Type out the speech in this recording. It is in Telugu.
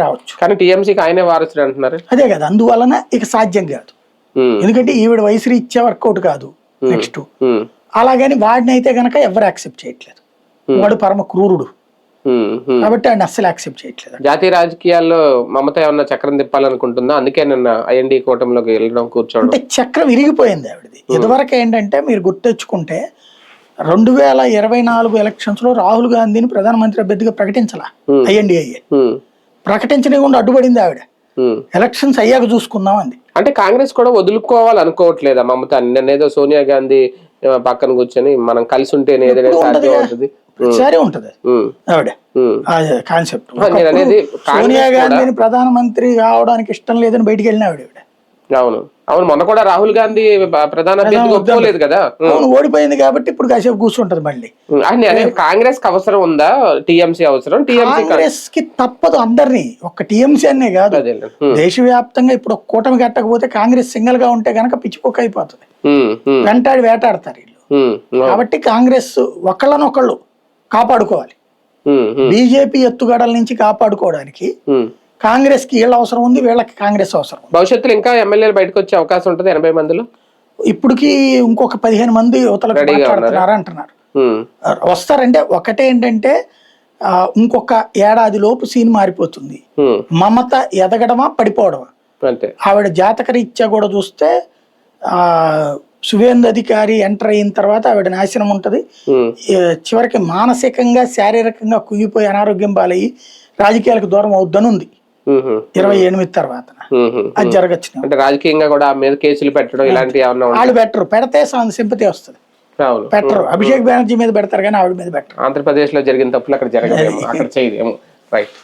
రావచ్చు. కానీ టీఎంసీకి ఆయనే వారసుడు అంటున్నారు. అదే కదా, అందువలన ఇక సాధ్యం కాదు. ఎందుకంటే ఈవిడ వయసు రీత్యా వర్కౌట్ కాదు. నెక్స్ట్ అలాగని వాడిని అయితే గనక ఎవరు యాక్సెప్ట్ చేయట్లేదు. వాడు పరమ క్రూరుడు కాబట్టి ఆయన అస్సలు యాక్సెప్ట్ చేయట్లేదు. జాతీయ రాజకీయాల్లో మమత ఏమన్నా చక్రం తిప్పాలనుకుంటుందా? అందుకే నిన్న ఐఎన్డీ కూటమిలోకి వెళ్ళడం కూర్చోవడం. అంటే చక్రం విరిగిపోయింది ఆవిడది. ఇదివరకు ఏంటంటే మీరు గుర్తెచ్చుకుంటే 2024 ఎలక్షన్స్ లో రాహుల్ గాంధీని ప్రధానమంత్రి అభ్యర్థిగా ప్రకటించాల ఐఎన్డీఏ. ప్రకటించకుండా అడ్డుపడింది ఆవిడ. ఎలక్షన్స్ అయ్యాక చూసుకుందాం అంది. అంటే కాంగ్రెస్ కూడా వదులుకోవాలి అనుకోవట్లేదా మమత? నిన్నేదో సోనియా గాంధీ పక్కన కూర్చొని మనం కలిసి ఉంటేనే ఏదైనా సాధ్యం అవుతుంది. సరే ఉంటది ఆవిడ కాన్సెప్ట్. సోనియా గాంధీని ప్రధానమంత్రి కావడానికి ఇష్టం లేదని బయటికి వెళ్ళిన ఆవిడ. అవును అవును, మొన్న కూడా రాహుల్ గాంధీ ప్రధాన అభ్యర్థి ఒప్పుకోలేదు కదా. అవును, ఓడిపోయింది కాబట్టి ఇప్పుడు కాసేపు కూర్చుంటది మళ్ళీ. కాంగ్రెస్ కి అవసరం ఉందా టీఎంసీ అవసరం? కాంగ్రెస్ కి తప్పదు అందరినీ, ఒక్క టీఎంసీ అనే కాదు దేశవ్యాప్తంగా. ఇప్పుడు కూటమి కట్టకపోతే కాంగ్రెస్ సింగల్ గా ఉంటే గనక పిచ్చిపోక అయిపోతుంది. వెంటాడి వేటాడతారు వీళ్ళు. కాబట్టి కాంగ్రెస్ ఒకళ్ళనొకళ్ళు కాపాడుకోవాలి. బీజేపీ ఎత్తుగడల నుంచి కాపాడుకోవడానికి కాంగ్రెస్ కి వీళ్ళ అవసరం ఉంది, వీళ్ళకి కాంగ్రెస్ అవసరం. భవిష్యత్తులో ఇంకా ఎమ్మెల్యేలు బయటకు వచ్చే అవకాశం ఉంటుంది 80 మందిలో. ఇప్పటికి ఇంకొక 15 మంది యువతలకు మాట్లాడుతున్నారు అంటున్నారు. వస్తారంటే ఒకటే ఏంటంటే ఇంకొక ఏడాది లోపు సీన్ మారిపోతుంది. మమత ఎదగడమా పడిపోవడమా. ఆవిడ జాతక రీత్యా కూడా చూస్తే సువేందు అధికారి ఎంటర్ అయిన తర్వాత ఆవిడ నాశనం ఉంటది. చివరికి మానసికంగా శారీరకంగా కుంగిపోయి అనారోగ్యం పాలయ్యి రాజకీయాలకు దూరం అవుద్దని ఉంది 28 తర్వాత. అది జరగచ్చు. అంటే రాజకీయంగా కూడా మీద కేసులు పెట్టడం ఇలాంటివి వాళ్ళు పెట్టరు. పెడితే సింపతి వస్తుంది. పెట్టరు. అభిషేక్ బెనర్జీ మీద పెడతారు కానీ ఆవిడ మీద పెట్టరు. ఆంధ్రప్రదేశ్ లో జరిగిన తప్పులు అక్కడ జరగదేమో, అక్కడ చేయదేమో. రైట్.